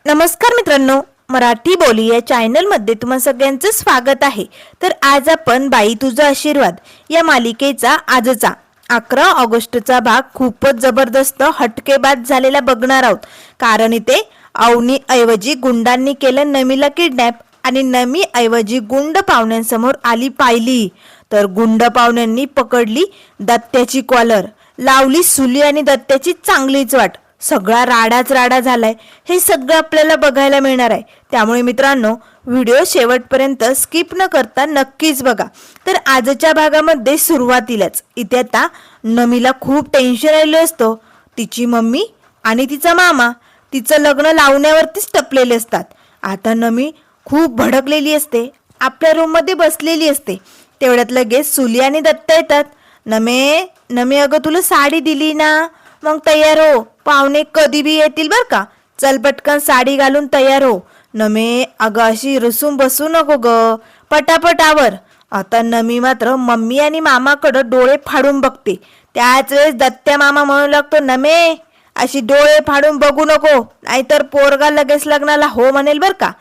नमस्कार मित्रांनो, मराठी बोली या चॅनलमध्ये तुम्हा सगळ्यांचं स्वागत आहे. तर आज आपण बाई तुझा आशीर्वाद या मालिकेचा आजचा 11 ऑगस्टचा भाग खूपच जबरदस्त हटकेबाज झालेला बघणार आहोत. कारण इथे अवनी ऐवजी गुंडांनी केलं नमीला किडनॅप आणि नमी ऐवजी गुंड पाहुण्यांसमोर आली पाहिली तर गुंड पाहुण्यांनी पकडली दत्त्याची कॉलर, लावली सुली आणि दत्त्याची चांगलीच वाट. सगळा राडाच राडा झालाय. हे सगळं आपल्याला बघायला मिळणार आहे. त्यामुळे मित्रांनो, व्हिडिओ शेवटपर्यंत स्किप न करता नक्कीच बघा. तर आजच्या भागामध्ये सुरुवातीलाच इथे आता नमीला खूप टेन्शन आलेलं असतं. तिची मम्मी आणि तिचा मामा तिचं लग्न लावण्यावरतीच टपलेले असतात. आता नमी खूप भडकलेली असते, आपल्या रूममध्ये बसलेली असते. तेवढ्यात लगेच सुली आणि दत्त येतात. नमे अगं तुला साडी दिली ना, मग तयार हो, पाहुणे कधी बी येतील बर का. चल पटकन साडी घालून तयार हो. नमे अगं अशी रुसून बसू नको ग, पटापट आवर. आता नमी मात्र मम्मी आणि मामाकडं डोळे फाडून बघते. त्याच वेळेस दत्त्या मामा म्हणू लागतो, नमे अशी डोळे फाडून बघू नको, नाहीतर पोरगा लगेच लग्नाला हो म्हणेल बर का.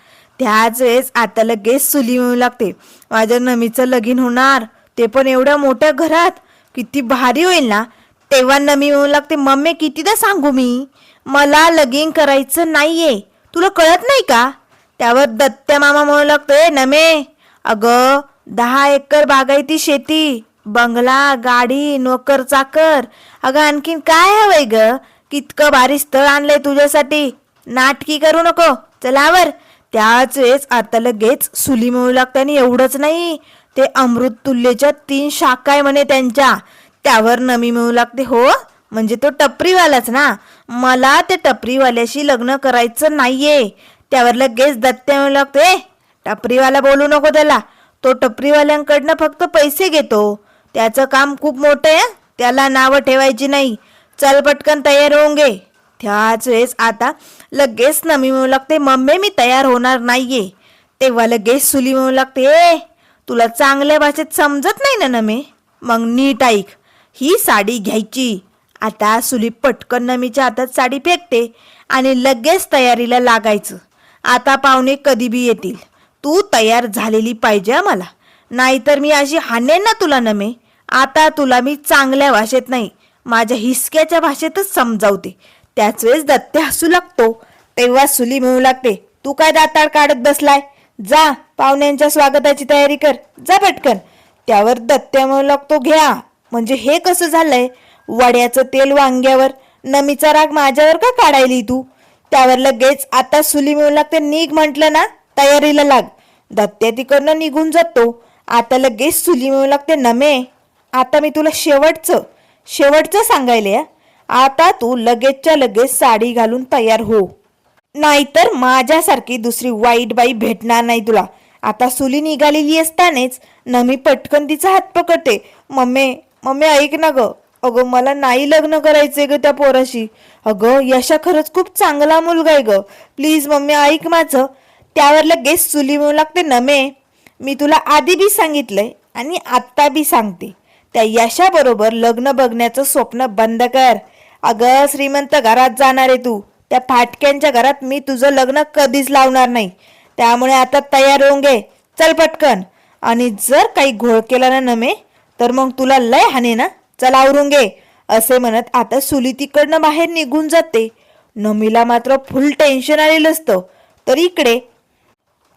त्याच वेळेस आता लगेच सुली म्हणू लागते, माझ्या नमीचं लगीन होणार, ते पण एवढ्या मोठ्या घरात, किती भारी होईल ना. तेव्हा नमी म्हणू लागते, मम्मी कितीदा सांगू मी, मला लगीन करायचं नाहीये, तुला कळत नाही का. त्यावर दत्त्या मामा म्हणू लागतोय, नमे अगं 10 एकर बागायती शेती, बंगला, गाडी, नोकर चाकर, अगं आणखीन काय हवंय ग. कितकं भारी स्थळ आणलंय तुझ्यासाठी, नाटकी करू नको, चलावर. त्याच वेळेस आता लगेच सुली म्हणू लागते, आणि एवढंच नाही, ते अमृत तुल्यच्या 3 शाखा आहे म्हणे त्यांच्या. त्यावर नमी म्हणू लागते, हो म्हणजे तो टपरीवालाच ना, मला त्या टपरीवाल्याशी लग्न करायचं नाहीये. त्यावर लगेच दत्त्या म्हणू लागते, टपरीवाला बोलू नको त्याला, तो टपरीवाल्यांकडनं फक्त पैसे घेतो, त्याचं काम खूप मोठं आहे, त्याला नावं ठेवायची नाही. चल पटकन तयार होऊन घे. त्याच वेळेस आता लगेच नमी म्हणू लागते, मम्मी मी तयार होणार नाहीये. तेव्हा लगेच सुली म्हणू लागते, तुला चांगल्या भाषेत समजत नाही ना नमे, मग नीट ऐक, ही साडी घ्यायची. आता सुली पटकन नमीच्या हातात साडी फेकते आणि लगेच तयारीला लागायचं. आता पाहुणे कधी बी येतील, तू तयार झालेली पाहिजे मला, नाहीतर मी अशी हाणेन ना तुला नमे. आता तुला मी चांगल्या भाषेत नाही, माझ्या हिसक्याच्या भाषेतच समजावते. त्याच वेळेस दत्ते हसू लागतो. तेव्हा सुली म्हणू लागते, तू काय दाताळ काढत बसलाय, जा पाहुण्यांच्या स्वागताची तयारी कर, जा पटकन. त्यावर दत्त्या म्हणू लागतो, घ्या म्हणजे हे कसं झालंय, वड्याचं तेल वांग्यावर, नमीचा राग माझ्यावर का काढायली तू. त्यावर लगेच आता सुली म्हणू लागते, निघ म्हटलं ना, तयारीला लाग. दत्त्या तिकडनं निघून जातो. आता लगेच सुली म्हणू लागते, नमे आता मी तुला शेवटचं सांगायले, आता तू लगेचच्या लगेच साडी घालून तयार हो, नाहीतर माझ्यासारखी दुसरी वाईट बाई भेटणार नाही तुला. आता सुली निघालेली असतानाच नमी पटकन तिचा हात पकडते. मम्मी ऐक ना ग, अगं मला नाही लग्न करायचंय ग त्या पोराशी, अगं यशा खरंच खूप चांगला मुलगा आहे ग, प्लीज मम्मी ऐक माझं. त्यावर लगेच सुली म्हणू लागते, नमे मी तुला आधी बी सांगितलंय आणि आत्ता बी सांगते, त्या यशाबरोबर लग्न बघण्याचं स्वप्न बंद कर. अगं श्रीमंत घरात जाणार आहे तू, त्या फाटक्यांच्या घरात मी तुझं लग्न कधीच लावणार नाही. त्यामुळे आता तयार होऊन घे, चल पटकन. आणि जर काही घोळ केला ना नमे, तर मग तुला लय हाने ना, चल आवरून घे. असे म्हणत आता सुली तिकडनं बाहेर निघून जाते. नमीला मात्र फुल टेन्शन आलेलं असतं. तर इकडे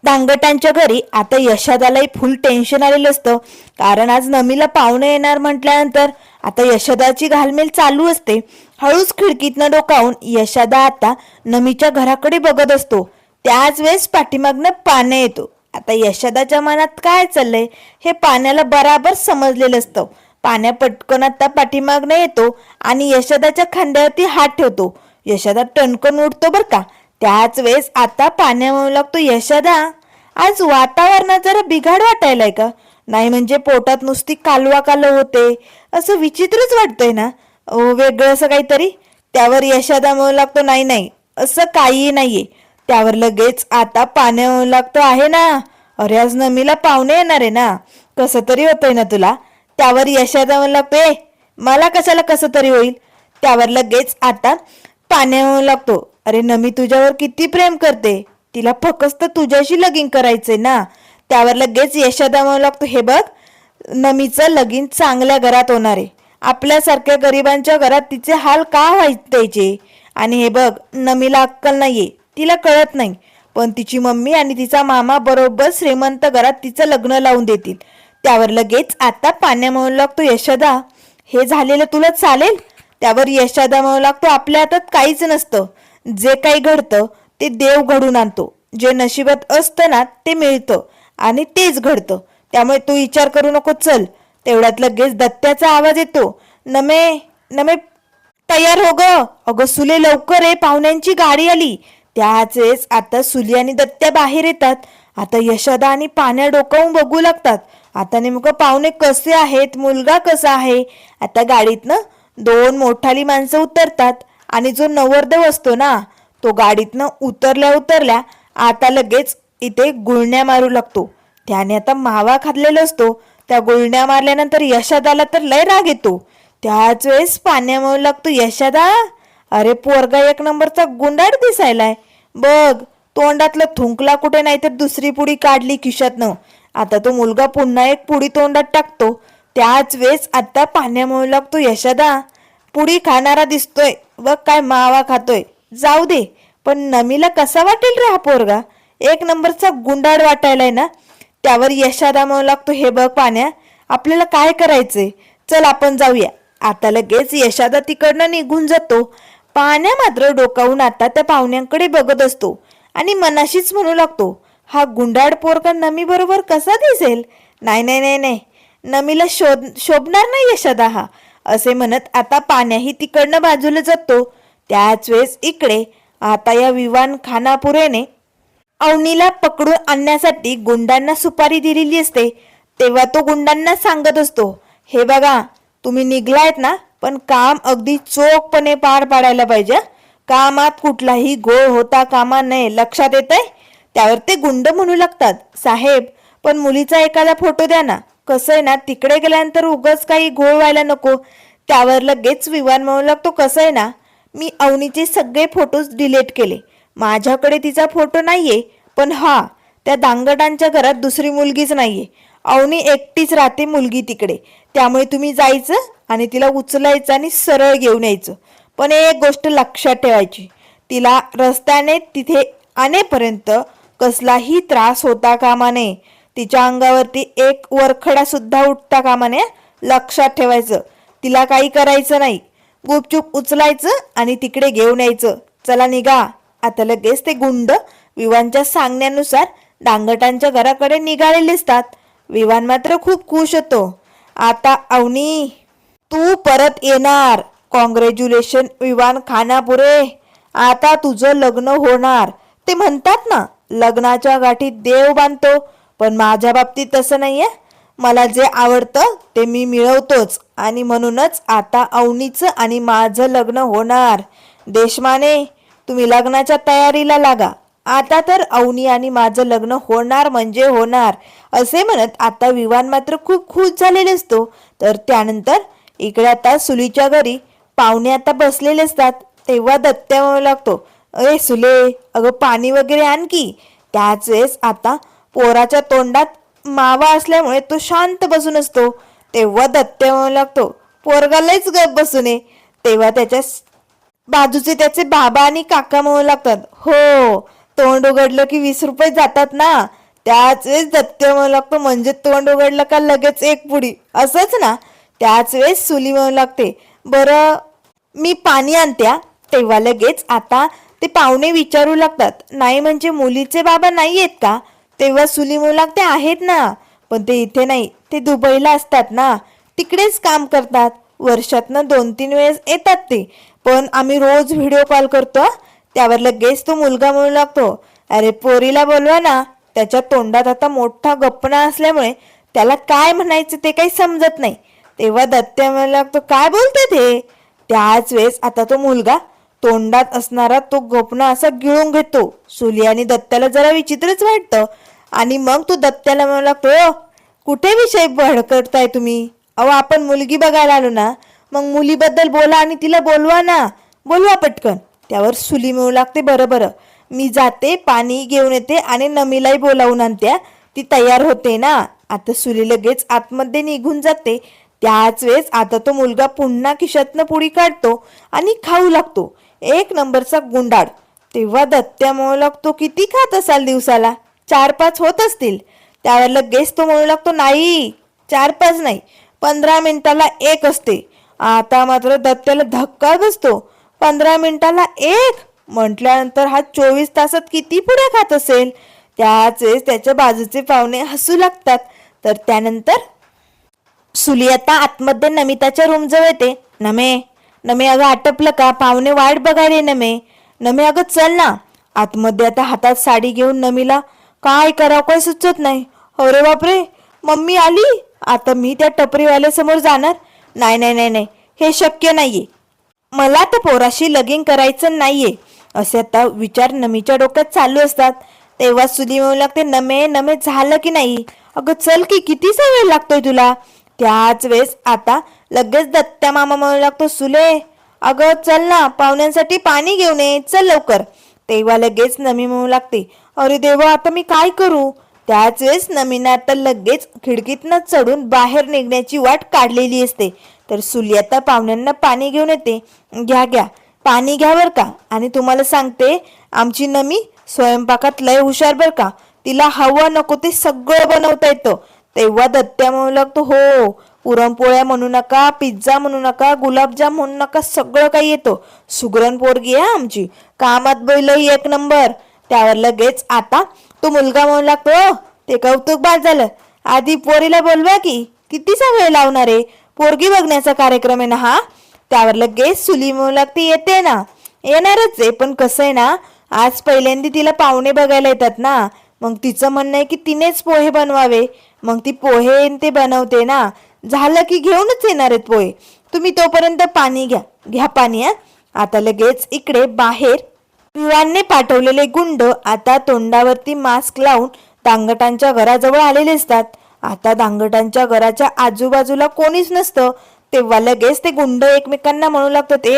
दांगटांच्या घरी आता यशोदालाही फुल टेन्शन आलेलं असतं. कारण आज नमीला पाहुणे येणार म्हटल्यानंतर आता यशोदाची घालमेल चालू असते. हळूच खिडकीतनं डोकावून यशोदा आता नमीच्या घराकडे बघत असतो. त्याच वेळेस पाठीमागनं पाण्या येतो. आता यशोदाच्या मनात काय चाललंय हे पाण्याला बराबर समजलेलं असतं. पाण्या पटकन आता पाठीमागनं येतो आणि यशोदाच्या खांद्यावरती हात ठेवतो. यशोदा टणकन उठतो बर का. त्याच वेळेस आता पाण्या म्हणू लागतो, यशोदा आज वातावरणात जरा बिघाड वाटायलाय का, नाही म्हणजे पोटात नुसती कालवा होते, असं विचित्रच वाटतंय ना, वेगळं असं काहीतरी. त्यावर यशोदा म्हणू लागतो, नाही असं काही नाहीये. त्यावर लगेच आता पाण्या म्हणू लागतो, आहे ना, अरे आज नमीला पाहुणे येणार आहे ना, कसं तरी होतंय ना तुला. त्यावर यशोदा म्हणू लागतो, मला कशाला कसं तरी होईल. त्यावर लगेच आता पाण्या म्हणू लागतो, अरे नमी तुझ्यावर किती प्रेम करते, तिला फक्त तुझ्याशी लगीन करायचंय ना. त्यावर लगेच यशोदा म्हणू लागतो, हे बघ, नमीचं लगीन चांगल्या घरात होणार आहे. आपल्यासारख्या गरिबांच्या घरात तिचे हाल का व्हायचे. आणि हे बघ, नमीला अक्कल नाहीये, तिला कळत नाही, पण तिची मम्मी आणि तिचा मामा बरोबर श्रीमंत घरात तिचं लग्न लावून देतील. त्यावर लगेच आता पाण्या म्हणू लागतो, यशोदा हे झालेलं तुला चालेल. त्यावर यशोदा म्हणू लागतो, आपल्या हातात काहीच नसतं, जे काही घडतं ते देव घडून आणतो. जे नशिबात असतं ना ते मिळतं आणि तेच घडतं. त्यामुळे तू विचार करू नको, चल. तेवढ्यात लगेच दत्त्याचा आवाज येतो, नमे नमे तयार हो ग. अगं सुले लवकर आहे, पाहुण्यांची गाडी आली. त्याच वेळेस आता सुली आणि दत्त्या बाहेर येतात. आता यशोदा आणि पाण्या डोकावून बघू लागतात. आता नेमकं पाहुणे कसे आहेत, मुलगा कसा आहे. आता गाडीतनं दोन मोठाली माणसं उतरतात आणि जो नवरदेव असतो ना तो गाडीतनं उतरल्या आता लगेच इथे गुळण्या मारू लागतो. त्याने आता मावा खाल्लेला असतो. त्या गुळण्या मारल्यानंतर यशोदाला तर लय राग येतो. त्याच वेळेस पाण्या म्हणू लागतो, यशोदा अरे पोरगा एक नंबरचा गुंडाळ दिसायलाय बघ. तोंडातलं थुंकला कुठे, नाही तर दुसरी पुडी काढली खिशातनं. आता तो मुलगा पुन्हा एक पुडी तोंडात टाकतो. त्याच वेळेस आता पाण्या म्हणू लागतो, यशोदा पुडी खाणारा दिसतोय बघ, काय मावा खातोय. जाऊ दे, पण नमीला कसा वाटेल रे हा पोरगा, एक नंबरचा गुंडाळ वाटायलाय ना. त्यावर यशोदा म्हणू लागतो, हे बघ पाण्या, आपल्याला काय करायचंय, चल आपण जाऊया. आता लगेच यशोदा तिकडनं निघून जातो. पाण्या मात्र डोकावून आता त्या पाहुण्यांकडे बघत असतो आणि मनाशीच म्हणू लागतो, हा गुंडाळ पोरगा नमी बरोबर कसा दिसेल. नाही नाही नाही नाही, नमीला शोभणार नाही यशोदा हा, असे म्हणत आता पाण्याही तिकडनं बाजूला जातो. त्याच वेळेस इकडे आता या विवान खानापुरेने अवनीला पकडून आणण्यासाठी गुंडांना सुपारी दिलेली असते. तेव्हा तो गुंडांना सांगत असतो, हे बघा, तुम्ही निघलायत ना, पण काम अगदी चोखपणे पार पाडायला पाहिजे. कामात कुठलाही घोळ होता कामा नये, लक्षात येतंय. त्यावर ते गुंड म्हणू लागतात, साहेब पण मुलीचा एखादा फोटो द्या ना, कसं आहे ना तिकडे गेल्यानंतर उगाच काही घोळ व्हायला नको. त्यावर लगेच विवान म्हणू लागतो, कसं आहे ना, मी अवनीचे सगळे फोटोज डिलीट केले, माझ्याकडे तिचा फोटो नाहीये. पण हा, त्या दांगडांच्या घरात दुसरी मुलगीच नाहीये, अवनी एकटीच राहते मुलगी तिकडे. त्यामुळे तुम्ही जायचं आणि तिला उचलायचं आणि सरळ घेऊन यायचं. पण एक गोष्ट लक्षात ठेवायची, तिला रस्त्याने तिथे आणेपर्यंत कसलाही त्रास होता कामा नये. तिच्या अंगावरती एक वरखडा सुद्धा उठता कामा नये, लक्षात ठेवायचं. तिला काही करायचं नाही, गुपचूप उचलायचं आणि तिकडे घेऊन यायचं. चला निघा. आता लगेच ते गुंड विवानच्या सांगण्यानुसार डांगटांच्या घराकडे निघालेले असतात. विवान मात्र खूप खुश होतो. आता अवनी तू परत येणार, कॉंग्रॅच्युलेशन विवान खानापुरे, आता तुझं लग्न होणार. ते म्हणतात ना, लग्नाच्या गाठीत देव बांधतो, पण माझ्या बाबतीत तसं नाहीये. मला जे आवडतं ते मी मिळवतोच आणि म्हणूनच आता अवनीचं आणि माझं लग्न होणार. देशमाने तुम्ही लग्नाच्या तयारीला लागा. आता तर अवनी आणि माझं लग्न होणार म्हणजे होणार, असे म्हणत आता विवान मात्र खूप खुश झालेले असतो. तर त्यानंतर इकडे आता सुलीच्या घरी पाहुणे आता बसलेले असतात. तेव्हा दत्त्या म्हणू लागतो, अरे सुले, अगं पाणी वगैरे आण की. त्याच वेळेस आता पोराच्या तोंडात मावा असल्यामुळे तो शांत बसून असतो. तेव्हा दत्त्या म्हणू लागतो, पोरगा लयच गप बसून आहे. तेव्हा त्याच्या बाजूचे त्याचे बाबा आणि काका म्हणू लागतात, हो, तोंड उघडलं की 20 रुपये जातात ना. त्याच वेळेस दत्त्या म्हणू लागतो, म्हणजे तोंड उघडलं का लगेच एक पुडी, असंच ना. त्याच वेळेस सुली म्हणू लागते, बरं मी पाणी आणत्या. तेव्हा लगेच आता ते पाहुणे विचारू लागतात, नाही म्हणजे मुलीचे बाबा नाही आहेत का. तेव्हा सुली म्हणू लागते, आहेत ना, पण ते इथे नाही, ते दुबईला असतात ना, तिकडेच काम करतात. वर्षातनं 2-3 वेळेस येतात ते, पण आम्ही रोज व्हिडिओ कॉल करतो. त्यावर लगेच तो मुलगा म्हणू लागतो, अरे पोरीला बोलवा ना. त्याच्या तोंडात आता मोठा गप्पना असल्यामुळे त्याला काय म्हणायचं ते काही समजत नाही. तेव्हा दत्त्या म्हणू लागतो, काय बोलतात हे. त्याच वेळेस आता तो मुलगा तोंडात असणारा तो गोपना असा गिळून घेतो. सुली आणि दत्त्याला जरा विचित्रच वाटतं आणि मग तो दत्त्याला म्हणू लागतो, कुठे विषय भडकताय तुम्ही, अहो आपण मुलगी बघायला आलो ना, मग मुलीबद्दल बोला आणि तिला बोलवा ना, बोलवा पटकन. त्यावर सुली मिळू लागते, बरं बरं मी जाते, पाणी घेऊन येते आणि नमीलाही बोलावून आणते. ती तयार होते ना. आता सुली लगेच आतमध्ये निघून जाते. त्याच वेळेस आता तो मुलगा पुन्हा खिशातनं पुडी काढतो आणि खाऊ लागतो. एक नंबरचा गुंडाळ. तेव्हा दत्त्या म्हणू लागतो, किती खात असाल दिवसाला? 4-5 होत असतील. त्यावर लगेच तो म्हणू लागतो, नाही 4-5 नाही, 15 मिनिटाला एक असते. आता मात्र दत्त्याला धक्का बसतो. 15 मिनिटाला एक म्हटल्यानंतर हा 24 तासात किती पुड्या खात असेल? त्याच वेळेस त्याच्या बाजूचे पाहुणे हसू लागतात. तर त्यानंतर सुली आता आतमध्ये नमिताच्या रूम जवळ येते. नमे नमे अगं आटपलं का? पाहुणे वाट बघायले. नमे नमे अगं चल ना. आतमध्ये आता हातात साडी घेऊन नमीला काय करावं काय सुचत नाही. अरे बापरे, मम्मी आली. आता मी त्या टपरीवाल्यासमोर जाणार? नाही नाही नाही नाही, हे शक्य नाहीये. मला तर पोराशी लगीन करायचं नाहीये असे आता विचार नमीच्या डोक्यात चालू असतात. तेव्हा सुली म्हणू लागते, नमे नमे झालं की नाही? अगं चल की, किती वेळ लागतोय तुला? त्याच वेळेस आता लगेच दत्त्या मामा म्हणू लागतो, सुले अगं चल ना, पाहुण्यांसाठी पाणी घेऊन ये, चल लवकर. तेव्हा लगेच नमी म्हणू लागते, अरे देवा आता मी काय करू? त्याच वेळेस नमीनं आता लगेच खिडकीतनं चढून बाहेर निघण्याची वाट काढलेली असते. तर सुली आता पाहुण्यांना पाणी घेऊन येते. घ्या घ्या पाणी घ्या बर का. आणि तुम्हाला सांगते, आमची नमी स्वयंपाकात लय हुशार बर का. तिला हवं नको ते सगळं बनवता येतं. तेव्हा दत्त्या म्हणू लागतो, हो पुरणपोळ्या म्हणू नका, पिझ्झा म्हणू नका, गुलाबजाम म्हणू नका, सगळं काही येतं. सुगरण पोरगी आहे आमची, कामात बैलही एक नंबर. त्यावर लगेच आता तो मुलगा म्हणू लागतो, ते कौतुक बाद झालं, आधी पोरीला बोलवा की, कितीचा वेळ लावणार आहे? पोरगी बघण्याचा कार्यक्रम आहे ना हा. त्यावर लगेच सुली म्हणू लागते, येते ना. येणारच आहे, पण कसं आहे ना, आज पहिल्यांदा तिला पाहुणे बघायला येतात ना. मग तिचं म्हणणं आहे की तिनेच पोहे बनवावे. मग ती पोहे ते बनवते ना. झालं की घेऊनच येणार आहेत पोहे. तुम्ही तोपर्यंत पाणी घ्या. घ्या पाणी. आता लगेच इकडे बाहेर विवानने पाठवलेले गुंड आता तोंडावरती मास्क लावून दांगटांच्या घराजवळ आलेले असतात. आता दांगटांच्या घराच्या आजूबाजूला कोणीच नसतं. तेव्हा लगेच ते गुंड एकमेकांना म्हणू लागतात,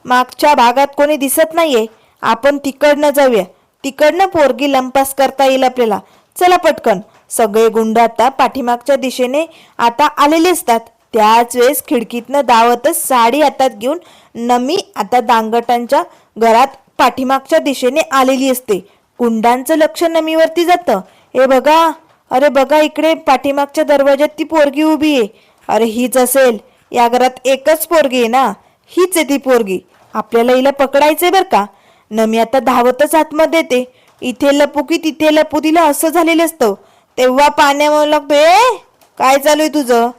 मागच्या भागात कोणी दिसत नाहीये, आपण तिकडनं जाऊया, तिकडनं पोरगी लंपास करता येईल आपल्याला, चला पटकन. सगळे गुंड आता पाठीमागच्या दिशेने आता आलेले असतात. त्याच वेळेस खिडकीतनं धावतच साडी हातात घेऊन नमी आता दांगटांच्या घरात पाठीमागच्या दिशेने आलेली असते. गुंडांचं लक्ष नमीवरती जातं. हे बघा, अरे बघा इकडे पाठीमागच्या दरवाज्यात ती पोरगी उभी आहे. अरे हीच असेल, या घरात एकच पोरगी आहे ना, हीच आहे ती पोरगी, आपल्याला हिला पकडायचंय बर का. नमी आता धावतच आतमध्ये येते. इथे लपू की तिथे लपू, तिला असं झालेलं असतं. तेव्हा पाण्यावर लागतो, काय चालू आहे तुझं?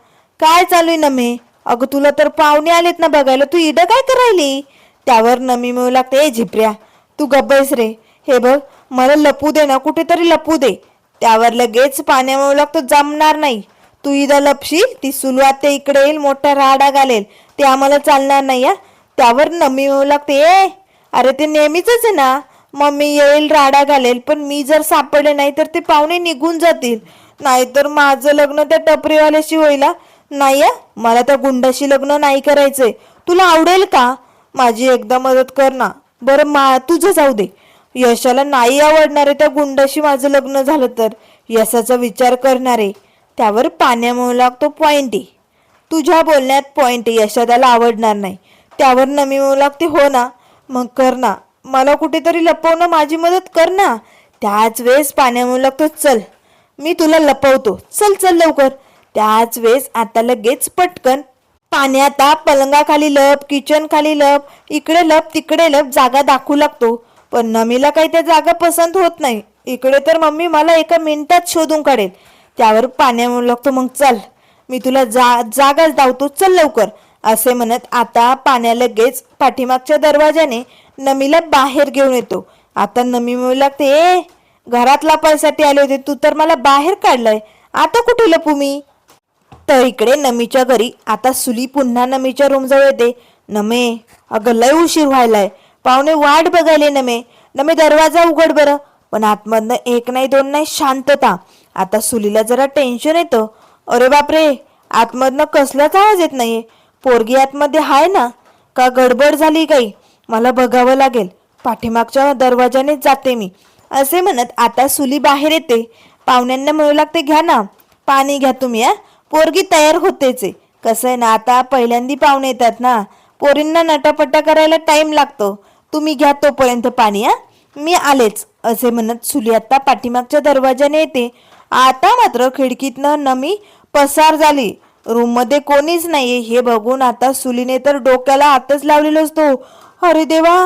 काय चालू आहे नमी? अगं तुला तर पाहुणे आलेत ना बघायला, तू इडं काय करायली? त्यावर नमी म्हणू लागते, झिपऱ्या तू गब्बैस रे, हे बघ मला लपू दे ना, कुठेतरी लपू दे. त्यावर लगेच पाण्या म्हणू लागतो, जमणार नाही, तू इथं लपशील, ती सुलवात ते इकडे येईल, मोठा राडा घालेल, ते आम्हाला चालणार नाही. त्यावर नमी म्हणू लागते, अरे ते नेहमीच आहे ना, मम्मी येईल राडा घालेल, पण मी जर सापडले नाही तर ते पाहुणे निघून जातील, नाहीतर माझं लग्न त्या टपरीवाल्याशी होईल. नाही मला त्या गुंडाशी लग्न नाही करायचंय. तुला आवडेल का? माझी एकदा मदत कर ना. बरं तुझं जाऊ दे, यशाला नाही आवडणार आहे त्या गुंडाशी माझं लग्न झालं तर, यशाचा विचार करणारे. त्यावर पाण्या म्हणू लागतो, पॉइंट आहे, तुझ्या बोलण्यात पॉइंट आहे, यशादाला आवडणार नाही. त्यावर नमी म्हणू लागते, हो ना मग कर ना, मला कुठेतरी लपवणं, माझी मदत कर ना. त्याच वेळेस पाण्या म्हणू लागतो, चल मी तुला लपवतो, चल चल लवकर. त्याच वेळेस आता लगेच पटकन पाणी आता पलंगाखाली लप, किचन खाली लप, इकडे लप तिकडे लप, जागा दाखवू लागतो. पण नमीला काही त्या जागा पसंत होत नाही. इकडे तर मम्मी मला एका मिनिटात शोधून काढेल. त्यावर पाण्या म्हणू लागतो, मग चल मी तुला जागाच दावतो, चल लवकर. असे म्हणत आता पाण्या लगेच पाठीमागच्या दरवाजाने नमीला बाहेर घेऊन येतो. आता नमी म्हणू लागते, घरात लपायसाठी आले होते, तू तर मला बाहेर काढलंय, आता कुठे लपू मी? तर इकडे नमीच्या घरी आता सुली पुन्हा नमीच्या रूम जवळ येते. नमे अगं लय उशीर व्हायलाय, पाहुणे वाट बघायले. नमे नमे दरवाजा उघड बरं. पण आतमधनं एक नाही दोन नाही, शांतता. आता सुलीला जरा टेन्शन येतं. अरे बापरे, आतमधनं कसलाच आवाज येत नाहीये, पोरगी आतमध्ये हाय ना, का गडबड झाली काही? मला बघावं लागेल, पाठीमागच्या दरवाजानेच जाते मी, असे म्हणत आता सुली बाहेर येते. पाहुण्यांना म्हणू लागते, घ्या ना पाणी, घ्या तुम्ही. पोरगी तयार होतेच आहे. कसं आहे ना, आता पहिल्यांदी पाहुणे येतात ना, पोरींना नटापटा करायला टाइम लागतो. तुम्ही घ्या तोपर्यंत पाणी, मी आलेच, असे म्हणत सुली आता पाठीमागच्या दरवाजाने येते. आता मात्र खिडकीतनं नमी पसार झाली. रूम मध्ये कोणीच नाहीये हे बघून आता सुलीने तर डोक्याला हातच लावलेला असतो. अरे देवा,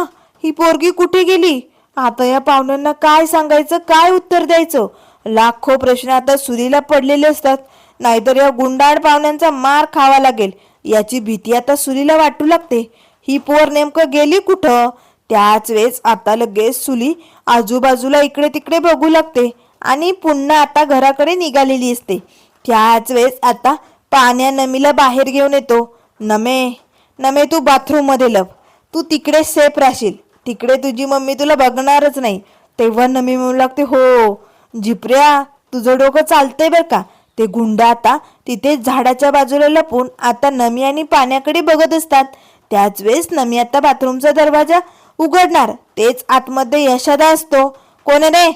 ही पोरगी कुठे गेली? आता या पाहुण्यांना काय सांगायचं, काय उत्तर द्यायचं? लाखो प्रश्न आता सुलीला पडलेले असतात. नाहीतर या गुंडाळ पाहुण्यांचा मार खावा लागेल याची भीती आता सुलीला वाटू लागते. ही पोर नेमकं गेली कुठं? त्याच वेळेस आता लगेच सुली आजूबाजूला इकडे तिकडे बघू लागते आणि पुन्हा आता घराकडे निघालेली असते. त्याच वेळेस आता पाण्या नमीला बाहेर घेऊन येतो. नमे, नमे तू बाथरूम मध्ये लप, तू तिकडे सेफ राहशील, तिकडे तुझी मम्मी तुला बघणारच नाही. तेव्हा नमी म्हणू लागते, हो जिप्र्या, तुझं डोकं चालतंय बर का. ते गुंड आता तिथे झाडाच्या बाजूला लपून आता नमी आणि पाण्याकडे बघत असतात. त्याच वेळेस नमी आता बाथरूमचा दरवाजा उघडणार, तेच आतमध्ये यशोदा असतो. कोण रे?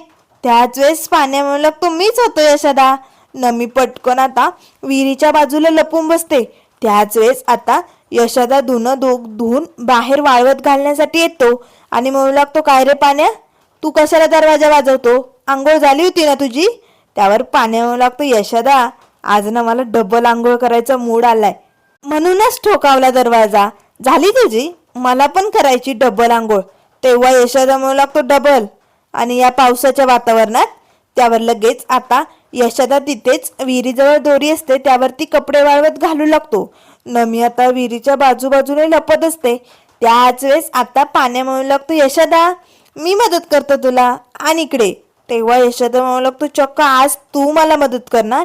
त्याच वेळेस पाण्या म्हणू लागतो, मीच होतो यशोदा. नमी पटकन आता विहिरीच्या बाजूला लपून बसते. त्याच वेळेस आता यशोदा धुवून बाहेर वाळवत घालण्यासाठी येतो आणि म्हणू लागतो, काय रे पाण्या, तू कशाला दरवाजा वाजवतो? आंघोळ झाली होती ना तुझी? त्यावर पाण्या म्हणू लागतो, यशोदा आज ना मला डबल आंघोळ करायचा मूड आलाय, म्हणूनच ठोकावला दरवाजा. झाली तुझी? मला पण करायची डबल आंघोळ. तेव्हा यशोदा म्हणू लागतो, डबल? आणि या पावसाच्या वातावरणात? त्यावर लगेच आता यशोदा तिथेच विहिरीजवळ दोरी असते त्यावरती कपडे वाळवत घालू लागतो. नमी आता विहिरीच्या बाजूबाजूने लपत असते. त्याच वेळेस आता पाण्या म्हणू लागतो, यशोदा मी मदत करतो तुला, आणि इकडे. तेव्हा यशोदा म्हणू लागतो, चक्क आज तू मला मदत करणार?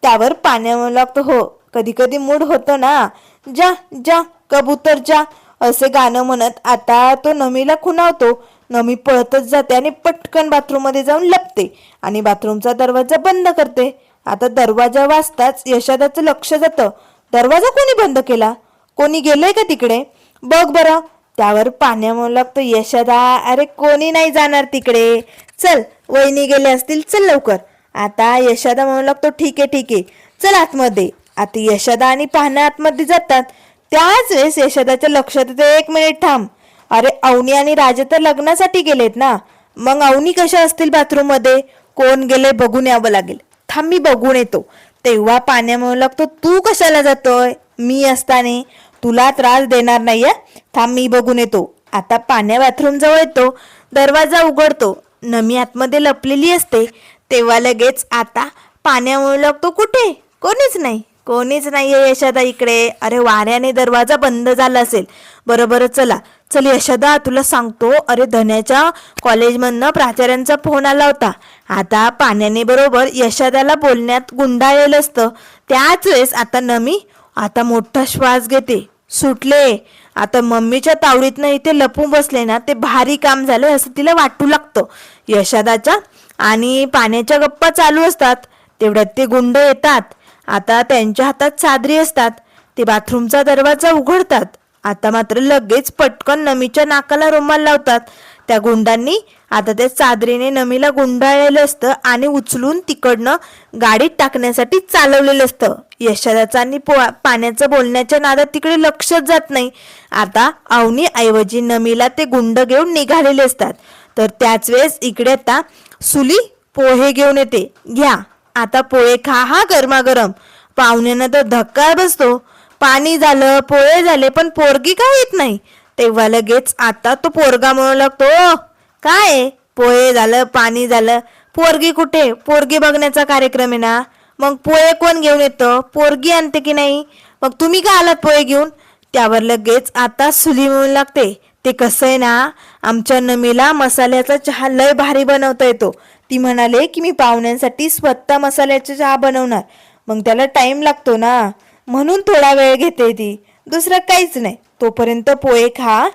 त्यावर पाण्या म्हणू लागतो, हो कधी कधी मूड होतो ना, जा जा कबूतर जा, असे गाणं म्हणत आता तो नमीला खुणावतो. नमी पळतच जाते आणि पटकन बाथरूम मध्ये जाऊन लपते आणि बाथरूमचा दरवाजा बंद करते. आता दरवाजा वाजताच यशोदाचं लक्ष जातं. दरवाजा कोणी बंद केला? कोणी गेलंय का तिकडे? बघ बरं. त्यावर पाण्या म्हणू लागतो, यशोदा अरे कोणी नाही जाणार तिकडे, चल वहिनी गेले असतील, चल लवकर. आता यशोदा म्हणू लागतो, ठीक आहे ठीक आहे, चल आतमध्ये. आता यशोदा आणि पाण्या आतमध्ये जातात. त्याच वेळेस यशोदाच्या लक्षात येते, एक मिनिट थांब, अरे अवनी आणि राजा तर लग्नासाठी गेलेत ना, मग अवनी कशा असतील बाथरूम मध्ये? कोण गेले बघून यावं लागेल, थांब मी बघून येतो. तेव्हा पाण्या म्हणू लागतो, तू कशाला जातोय? मी असताना तुला त्रास देणार नाही, थांब मी बघून येतो. आता पाण्या बाथरूम जवळ येतो, दरवाजा उघडतो. नमी आतमध्ये लपलेली असते. तेव्हा लगेच आता पाण्या म्हणू लागतो, कुठे? कोणीच नाही, कोणीच नाहीये यशोदा इकडे. अरे वाऱ्याने दरवाजा बंद झाला असेल. बरोबर, चला चल यशोदा तुला सांगतो, अरे धन्याच्या कॉलेजमधनं प्राचार्यांचा फोन आला होता. आता पाण्याने बरोबर यशोदाला बोलण्यात गुंडाळलेलं असतं. त्याच वेळेस आता नमी आता मोठा श्वास घेते, सुटले. आता मम्मीच्या तावडीतनं इथे लपून बसले ना, ते भारी काम झालं असं तिला वाटू लागतं. यशोदाच्या आणि पाण्याच्या गप्पा चालू असतात. तेवढ्यात ते गुंड येतात. आता त्यांच्या हातात चादरी असतात. ते बाथरूमचा दरवाजा उघडतात. आता मात्र लगेच पटकन नमीच्या नाकाला रुमाल लावतात. त्या गुंडांनी आता त्या चादरीने नमीला गुंडाळलेलं असतं आणि उचलून तिकडनं गाडीत टाकण्यासाठी चालवलेलं असतं. यशोदाचा आणि पाण्याचं बोलण्याच्या नादात तिकडे लक्षच जात नाही. आता अवनी ऐवजी नमीला ते गुंड घेऊन निघालेले असतात. तर त्याच वेळेस इकडे आता सुली पोहे घेऊन येते, घ्या आता पोहे खा, हा गरमागरम. पाहुण्यांना तर धक्का बसतो. पाणी झालं, पोहे झाले, पण पोरगी का येत नाही? तेव्हा लगेच आता तो पोरगा म्हणू लागतो, काय पोहे झालं पाणी झालं, पोरगी कुठे? पोरगी बघण्याचा कार्यक्रम आहे ना, मग पोहे कोण घेऊन येतं? पोरगी आणते की नाही? मग तुम्ही का आलात पोहे घेऊन? त्यावर लगेच आता सुली म्हणू लागते, ते कसं आहे ना, आमच्या नमीला मसाल्याचा चहा लय भारी बनवता येतो. ती म्हणाले की मी पाहुण्यांसाठी स्वतः मसाल्याचा चहा बनवणार. मग त्याला टाइम लागतो ना, म्हणून थोडा वेळ घेते ती, दुसरं काहीच नाही. तोपर्यंत पोहे खा.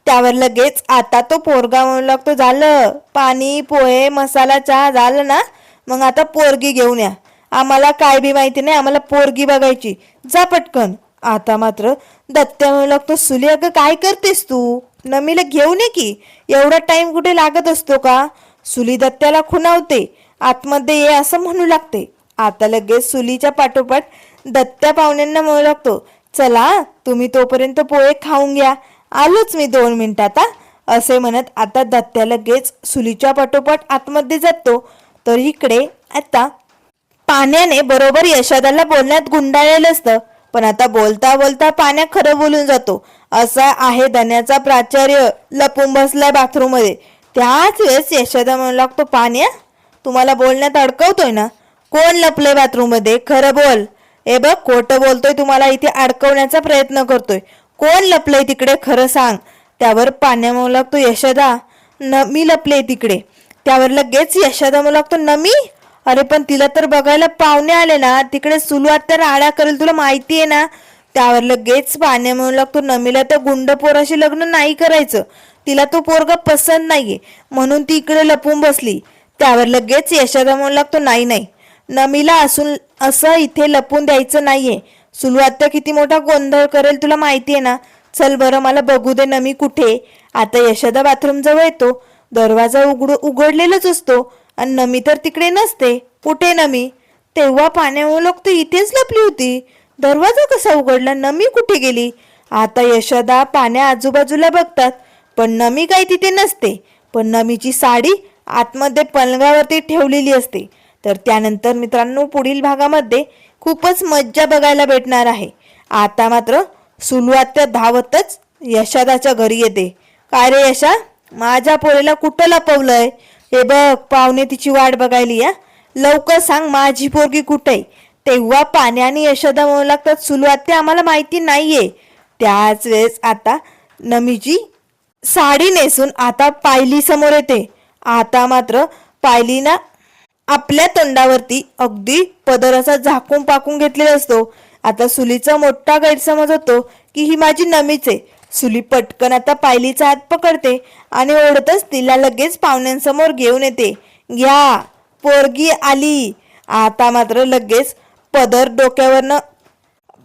त्यावर लगेच आता तो पोरगा म्हणू लागतो, झालं पाणी पोहे मसाला चहा झालं ना, मग आता पोरगी घेऊन या. आम्हाला काय बी माहिती नाही, आम्हाला पोरगी बघायची, जा पटकन. आता मात्र दत्त्या म्हणू लागतो, सुली अगं काय करतेस तू? नमीला घेऊन ये की, एवढा टाइम कुठे लागत असतो का? सुली दत्त्याला खुणावते, आतमध्ये ये असं म्हणू लागते. आता लगेच सुलीच्या पाठोपाठ दत्त्या पाहुण्यांना म्हणू लागतो, चला तुम्ही तोपर्यंत पोहे खाऊन घ्या, आलोच मी 2 मिनिटात. असे म्हणत आता दत्त्या लगेच सुलीच्या पाठोपाठ आतमध्ये जातो. तर इकडे आता पाण्याने बरोबर यशोदाला बोलण्यात गुंडाळलेलं असतं, पण आता बोलता बोलता पाण्या खरं बोलून जातो. असा आहे धन्याचा प्राचार्य लपून बसलाय बाथरूम मध्ये. त्याच वेळेस यशोदा म्हणू लागतो, पाण्या तुम्हाला बोलण्यात अडकवतोय ना? कोण लपलंय बाथरूम मध्ये? खरं बोल. ए बघ, खोटं बोलतोय, तुम्हाला इथे अडकवण्याचा प्रयत्न करतोय. कोण लपलंय तिकडे, खरं सांग. त्यावर पाण्या म्हणू लागतो, यशोदा नमी लपले तिकडे. त्यावर लगेच यशोदा म्हणू लागतो, नमी? अरे पण तिला तर बघायला पाहुणे आले ना, तिकडे सुलू आता राडा करेल, तुला माहिती आहे ना. त्यावर लगेच पाण्या म्हणू लागतो, नमीला त्या गुंड पोराशी लग्न नाही करायचं, तिला तो पोरगा पसंत नाहीये, म्हणून ती इकडे लपून बसली. त्यावर लगेच यशोदा म्हणू लागतो, नाही नाही, नमीला असून असं इथे लपून द्यायचं नाहीये. सुलू आता किती मोठा गोंधळ करेल तुला माहितीये ना. चल बरं, मला बघू दे नमी कुठे. आता यशोदा बाथरूम जवळ येतो. दरवाजा उघडलेलाच असतो आणि नमी तर तिकडे नसते. कुठे नमी? तेव्हा पाण्या म्हणू लागतो, इथेच लपली होती. दरवाजा कसा उघडला? नमी कुठे गेली? आता यशोदा पाण्या आजूबाजूला बघतात, पण नमी काही तिथे नसते. पण नमीची साडी आतमध्ये पलंगावरती ठेवलेली असते. तर त्यानंतर मित्रांनो, पुढील भागामध्ये खूपच मज्जा बघायला भेटणार आहे. आता मात्र सुलू आत्या धावतच यशोदाच्या घरी येते. काय रे यशा, माझ्या पोरीला कुठं लपवलंय? हे बघ, पाहुणे तिची वाट बघायली. लवकर सांग, माझी पोरगी कुठे? तेव्हा पाण्याने यशोदा म्हणू लागतात, सुलू आत्या आम्हाला माहिती नाहीये. त्याच वेळेस आता नमीची साडी नेसून आता पायली समोर येते. आता मात्र पायलीना आपल्या तोंडावरती अगदी पदर असा झाकून पाकून घेतलेला असतो. आता सुलीचा मोठा गैरसमज होतो की ही माझी नमीच आहे. सुली पटकन आता पायलीचा हात पकडते आणि ओढतच तिला लगेच पाहुण्यांसमोर घेऊन येते. घ्या, पोरगी आली. आता मात्र लगेच पदर डोक्यावरनं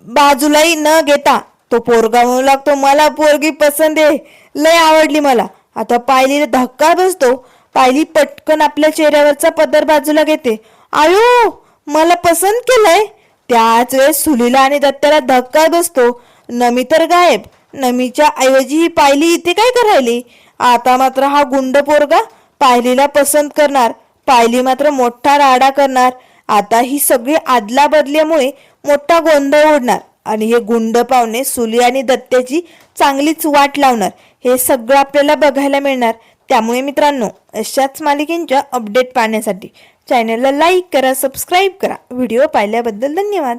बाजूलाही न घेता तो पोरगा म्हणू लागतो, मला पोरगी पसंत आहे, लय आवडली मला. आता पायलीला धक्का बसतो. पायली पटकन आपल्या चेहऱ्यावरचा पदर बाजूला घेते. आयो, मला पसंत केलंय. त्याच वेळेस सुलीला आणि दत्त्याला धक्का बसतो. नमी तर गायब. नमीच्या ऐवजी ही पायली इथे काय करायली? आता मात्र हा गुंड पोरगा पायलीला पसंत करणार. पायली मात्र मोठा राडा करणार. आता ही सगळी आदला बदल्यामुळे मोठा गोंधळ उडणार आणि हे गुंड पाहुणे सुली आणि दत्त्याची चांगलीच वाट लावणार. हे सगळं आपल्याला बघायला मिळणार. त्यामुळे मित्रांनो, अशाच मालिकेंच्या अपडेट पाहण्यासाठी चॅनलला लाईक करा, सबस्क्राईब करा. व्हिडिओ पाहिल्याबद्दल धन्यवाद.